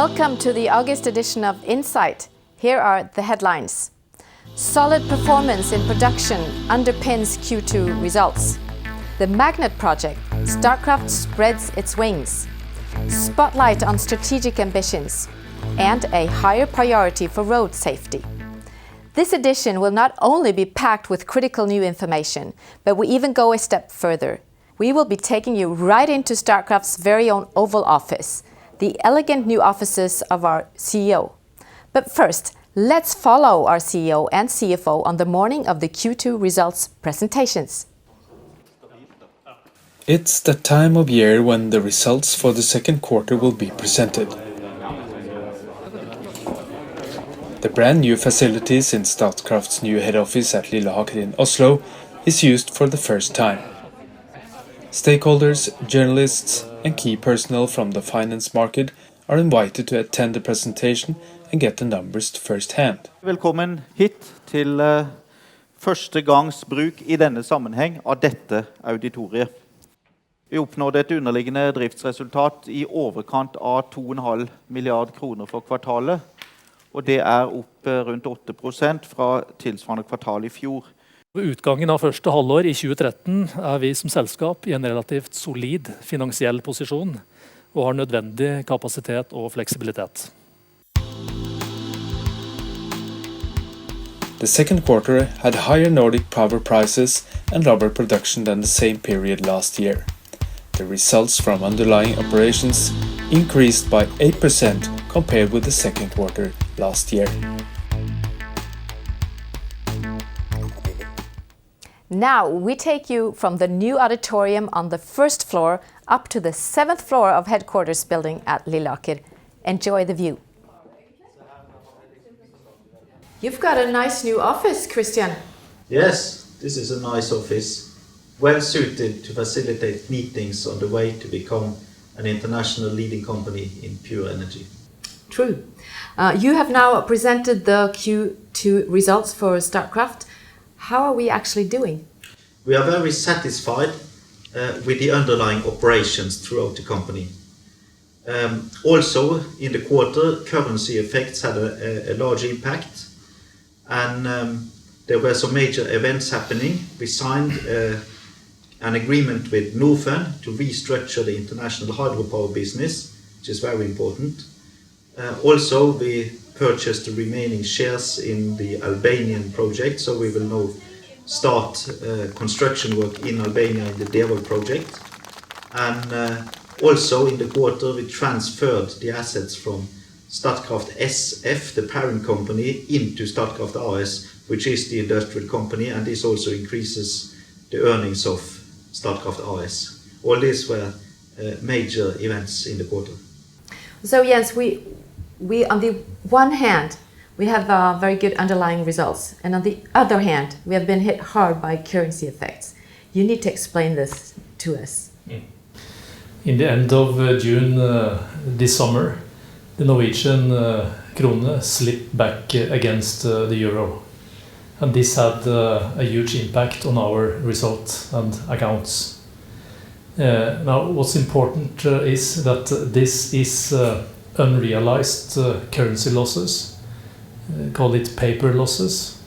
Welcome to the August edition of Insight. Here are the headlines. Solid performance in production underpins Q2 results. The magnet project, Starcraft, spreads its wings. Spotlight on strategic ambitions. And a higher priority for road safety. This edition will not only be packed with critical new information, but we even go a step further. We will be taking you right into Starcraft's very own Oval Office, the elegant new offices of our CEO. But first, let's follow our CEO and CFO on the morning of the Q2 results presentations. It's the time of year when the results for the second quarter will be presented. The brand new facilities in Statkraft's new head office at Lillehammer in Oslo is used for the first time. Stakeholders, journalists and key personnel from the finance market are invited to attend the presentation and get the numbers first hand. Velkommen hit til første gangs bruk i denne sammenheng av dette auditoriet. Vi oppnådde et underliggende driftsresultat i overkant av 2,5 milliard kroner for kvartalet, og det opp rundt 8% fra tilsvarende kvartal i fjor. Ved utgangen av første halvår i 2013 vi som selskap i en relativt solid finansiell posisjon og har nødvendig kapasitet og fleksibilitet. The second quarter had higher Nordic power prices and lower production than the same period last year. The results from underlying operations increased by 8% compared with the second quarter last year. Now we take you from the new auditorium on the first floor up to the 7th floor of headquarters building at Lillehammer. Enjoy the view. You've got a nice new office, Christian. Yes, this is a nice office. Well suited to facilitate meetings on the way to become an international leading company in pure energy. True. You have now presented the Q2 results for Starcraft. How are we actually doing? We are very satisfied with the underlying operations throughout the company. Also, in the quarter, currency effects had a large impact, and there were some major events happening. We signed an agreement with Norfund to restructure the international hydropower business, which is very important. Also, we purchased the remaining shares in the Albanian project, so we will now start construction work in Albania in the Devo project. And also in the quarter we transferred the assets from Statkraft SF, the parent company, into Statkraft AS, which is the industrial company, and this also increases the earnings of Starcraft AS. All these were major events in the quarter. So Jens, we on the one hand, we have very good underlying results, and on the other hand, we have been hit hard by currency effects. You need to explain this to us. In the end of June this summer, the Norwegian krone slipped back against the euro. And this had a huge impact on our results and accounts. Now, what's important is that this is unrealized currency losses, call it paper losses,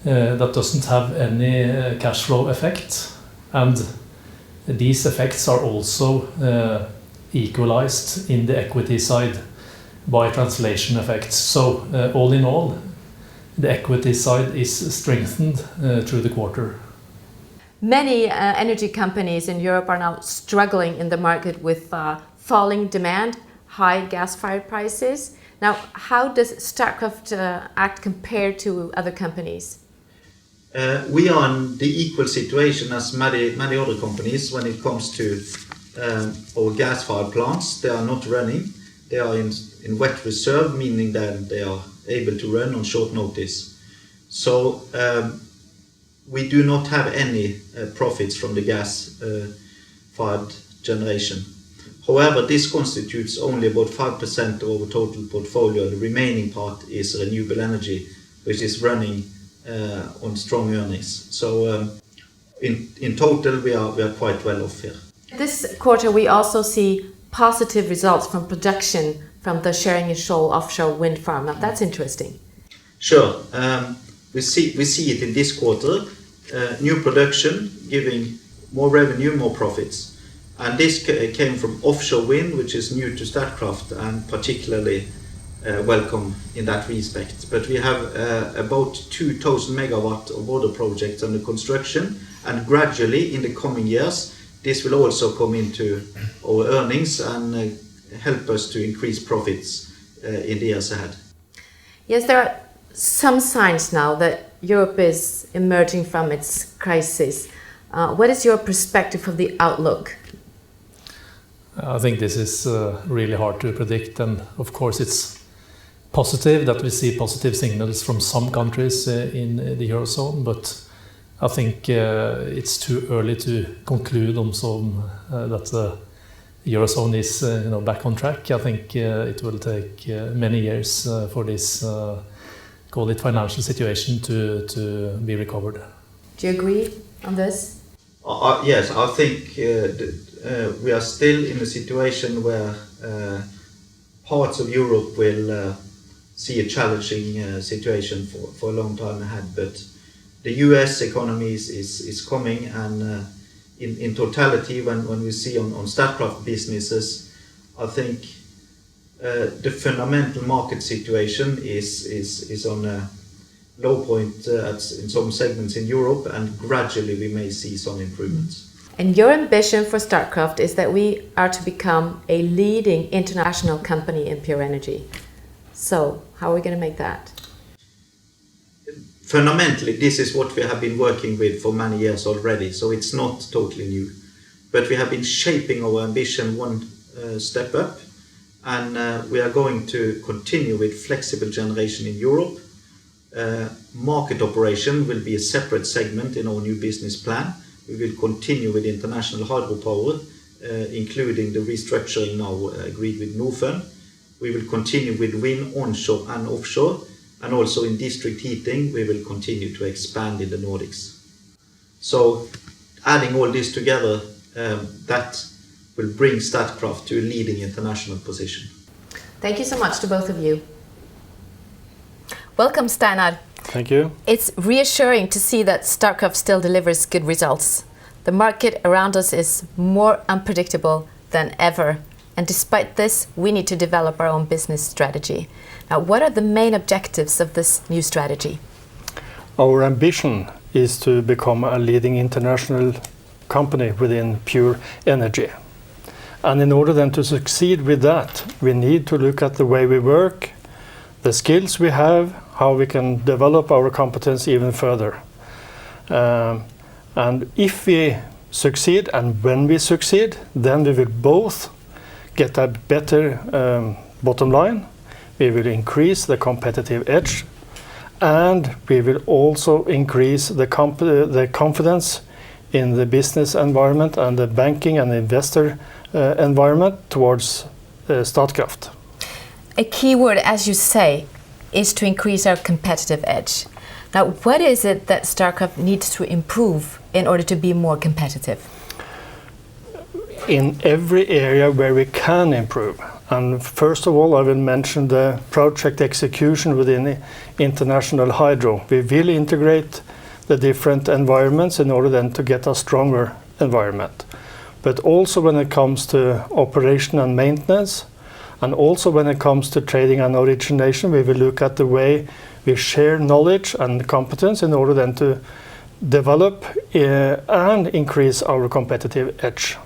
that doesn't have any cash flow effect, and these effects are also equalized in the equity side by translation effects. So all in all, the equity side is strengthened through the quarter. Many energy companies in Europe are now struggling in the market with falling demand, high gas-fired prices. Now, how does Starcraft act compared to other companies? We are in the equal situation as many other companies when it comes to our gas-fired plants. They are not running. They are in wet reserve, meaning that they are able to run on short notice. So we do not have any profits from the gas-fired generation. However, this constitutes only about 5% of our total portfolio. The remaining part is renewable energy, which is running on strong earnings. So in total, we are quite well off here. This quarter, we also see positive results from production from the Sheringham Shoal offshore wind farm. Now that's interesting. Sure. We see it in this quarter. New production giving more revenue, more profits. And this came from offshore wind, which is new to Statkraft and particularly welcome in that respect. But we have about 2,000 megawatt of water projects under construction, and gradually in the coming years this will also come into our earnings and help us to increase profits in the years ahead. Yes, there are some signs now that Europe is emerging from its crisis. What is your perspective of the outlook? I think this is really hard to predict, and of course it's positive that we see positive signals from some countries in the Eurozone, but I think it's too early to conclude on that the Eurozone is back on track. I think it will take many years for this call it financial situation to be recovered. Do you agree on this? Yes, I think we are still in a situation where parts of Europe will see a challenging situation for a long time ahead, but the US economy is coming, and in totality, when we see on Starcraft businesses, I think the fundamental market situation is on a low point in some segments in Europe, and gradually we may see some improvements. And your ambition for Starcraft is that we are to become a leading international company in pure energy. So, how are we going to make that? Fundamentally, this is what we have been working with for many years already, so it's not totally new. But we have been shaping our ambition one step up, and we are going to continue with flexible generation in Europe. Market operation will be a separate segment in our new business plan. We will continue with international hydropower, including the restructuring now agreed with Norfund. We will continue with wind onshore and offshore, and also in district heating we will continue to expand in the Nordics. So adding all this together, that will bring Statkraft to a leading international position. Thank you so much to both of you. Welcome, Steinar. Thank you. It's reassuring to see that Starcraft still delivers good results. The market around us is more unpredictable than ever. And despite this, we need to develop our own business strategy. Now, what are the main objectives of this new strategy? Our ambition is to become a leading international company within pure energy. And in order then to succeed with that, we need to look at the way we work, the skills we have, how we can develop our competence even further. And if we succeed, and when we succeed, then we will both get a better bottom line, we will increase the competitive edge, and we will also increase the confidence in the business environment and the banking and investor environment towards Statkraft. A key word, as you say, is to increase our competitive edge. Now, what is it that Starcraft needs to improve in order to be more competitive? In every area where we can improve. And first of all, I will mention the project execution within international hydro. We will integrate the different environments in order then to get a stronger environment. But also when it comes to operation and maintenance, and also when it comes to trading and origination, we will look at the way we share knowledge and competence in order then to develop and increase our competitive edge.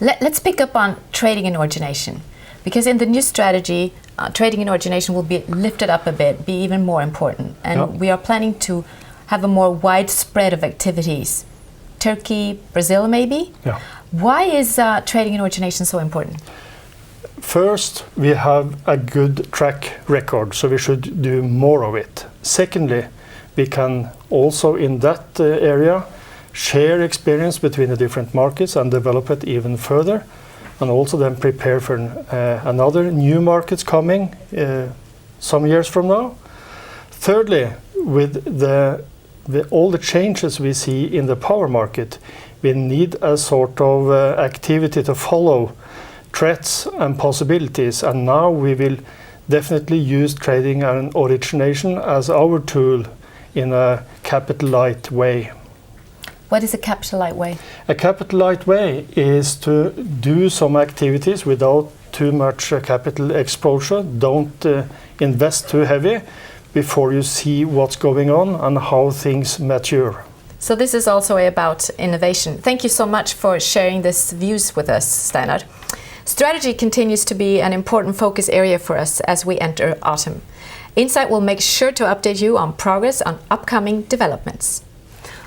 Let's pick up on trading and origination, because in the new strategy, trading and origination will be lifted up a bit, be even more important. And we are planning to have a more widespread of activities. Turkey, Brazil maybe? Yeah. Why is trading and origination so important? First, we have a good track record, so we should do more of it. Secondly, we can also in that area share experience between the different markets and develop it even further, and also then prepare for another new markets coming some years from now. Thirdly, with all the changes we see in the power market, we need a sort of activity to follow threats and possibilities, and now we will definitely use trading and origination as our tool in a capital light way. What is a capital light way? A capital light way is to do some activities without too much capital exposure. Don't invest too heavy before you see what's going on and how things mature. So this is also about innovation. Thank you so much for sharing these views with us, Steinar. Strategy continues to be an important focus area for us as we enter autumn. Insight will make sure to update you on progress on upcoming developments.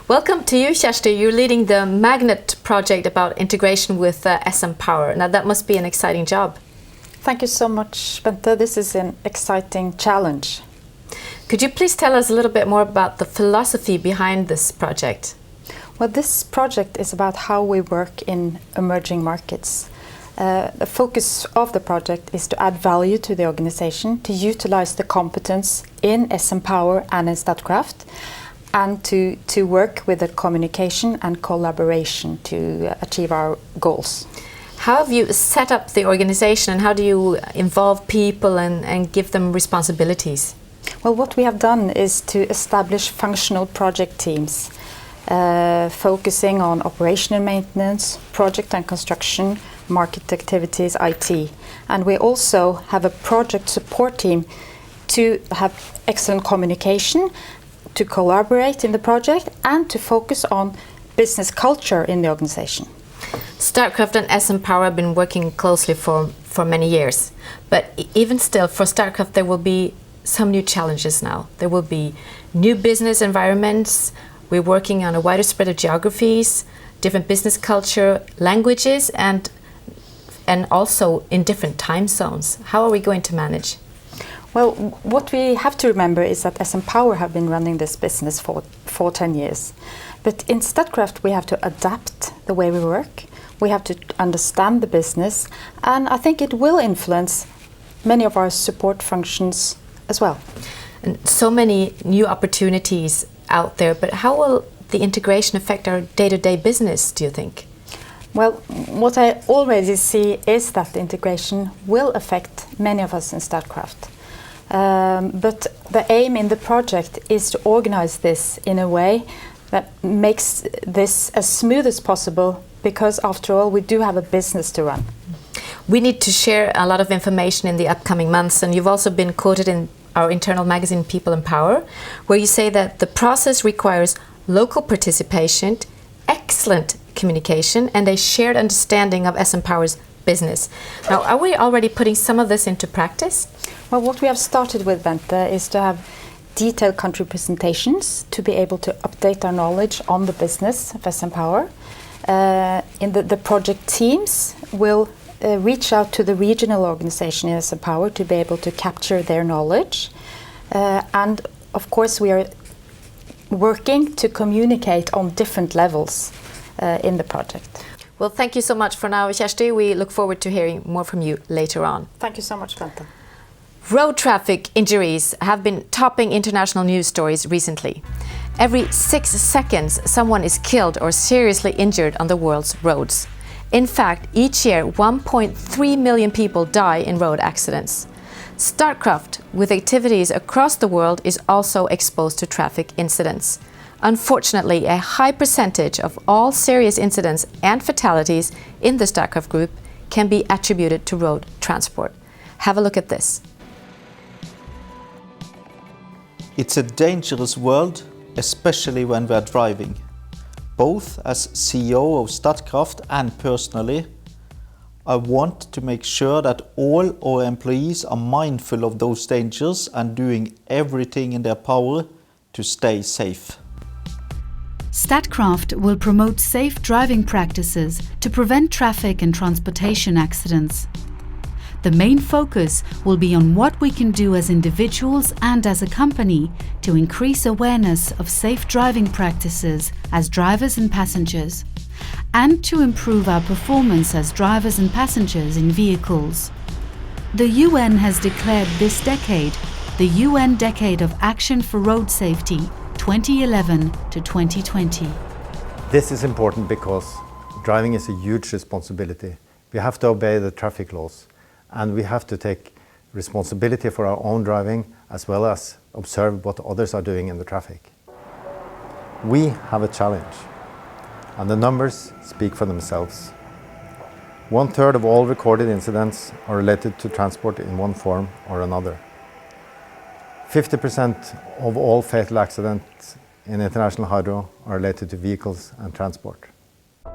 Welcome to you, Kjersti. You're leading the Magnet project about integration with SM Power. Now that must be an exciting job. Thank you so much, Bente. This is an exciting challenge. Could you please tell us a little bit more about the philosophy behind this project? Well, this project is about how we work in emerging markets. The focus of the project is to add value to the organization, to utilize the competence in SM Power and in Statkraft, and to work with the communication and collaboration to achieve our goals. How have you set up the organization and how do you involve people and give them responsibilities? Well, what we have done is to establish functional project teams, focusing on operational maintenance, project and construction, market activities, IT. And we also have a project support team to have excellent communication, to collaborate in the project, and to focus on business culture in the organization. Starcraft and SM Power have been working closely for many years. But even still, for Starcraft, there will be some new challenges now. There will be new business environments. We're working on a wider spread of geographies, different business culture, languages, and also in different time zones. How are we going to manage? Well, what we have to remember is that SM Power have been running this business for 10 years. But in Statkraft, we have to adapt the way we work. We have to understand the business, and I think it will influence many of our support functions as well. And so many new opportunities out there, but how will the integration affect our day-to-day business, do you think? Well, what I already see is that the integration will affect many of us in Statkraft. But the aim in the project is to organize this in a way that makes this as smooth as possible, because after all, we do have a business to run. We need to share a lot of information in the upcoming months, and you've also been quoted in our internal magazine People in Power, where you say that the process requires local participation, excellent communication, and a shared understanding of SM Power's business. Now, are we already putting some of this into practice? Well, what we have started with, Bente, is to have detailed country presentations to be able to update our knowledge on the business of SM Power. In the project teams will reach out to the regional organization in SM Power to be able to capture their knowledge. And of course, we are working to communicate on different levels in the project. Well, thank you so much for now, Kjersti. We look forward to hearing more from you later on. Thank you so much, Bente. Road traffic injuries have been topping international news stories recently. Every 6 seconds, someone is killed or seriously injured on the world's roads. In fact, each year, 1.3 million people die in road accidents. Starcraft, with activities across the world, is also exposed to traffic incidents. Unfortunately, a high percentage of all serious incidents and fatalities in the Starcraft group can be attributed to road transport. Have a look at this. It's a dangerous world, especially when we are driving. Both as CEO of Statkraft and personally, I want to make sure that all our employees are mindful of those dangers and doing everything in their power to stay safe. Statkraft will promote safe driving practices to prevent traffic and transportation accidents. The main focus will be on what we can do as individuals and as a company to increase awareness of safe driving practices as drivers and passengers, and to improve our performance as drivers and passengers in vehicles. The UN has declared this decade the UN Decade of Action for Road Safety 2011 to 2020. This is important because driving is a huge responsibility. We have to obey the traffic laws, and we have to take responsibility for our own driving as well as observe what others are doing in the traffic. We have a challenge, and the numbers speak for themselves. 1/3 of all recorded incidents are related to transport in one form or another. 50% of all fatal accidents in international hydro are related to vehicles and transport.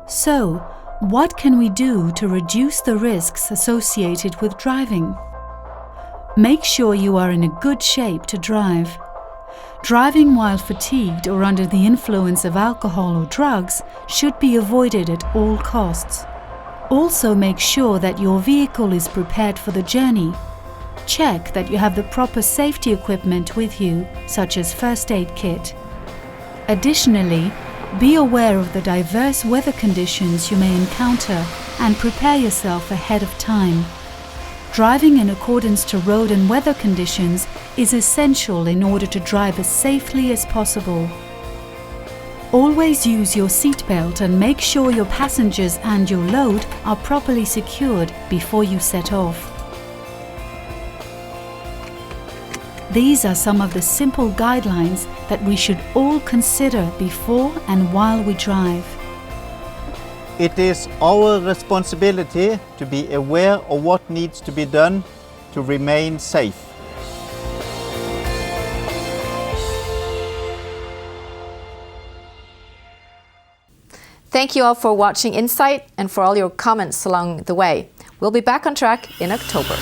So, what can we do to reduce the risks associated with driving? Make sure you are in a good shape to drive. Driving while fatigued or under the influence of alcohol or drugs should be avoided at all costs. Also make sure that your vehicle is prepared for the journey. Check that you have the proper safety equipment with you, such as first aid kit. Additionally, be aware of the diverse weather conditions you may encounter and prepare yourself ahead of time. Driving in accordance to road and weather conditions is essential in order to drive as safely as possible. Always use your seatbelt and make sure your passengers and your load are properly secured before you set off. These are some of the simple guidelines that we should all consider before and while we drive. It is our responsibility to be aware of what needs to be done to remain safe. Thank you all for watching Insight and for all your comments along the way. We'll be back on track in October.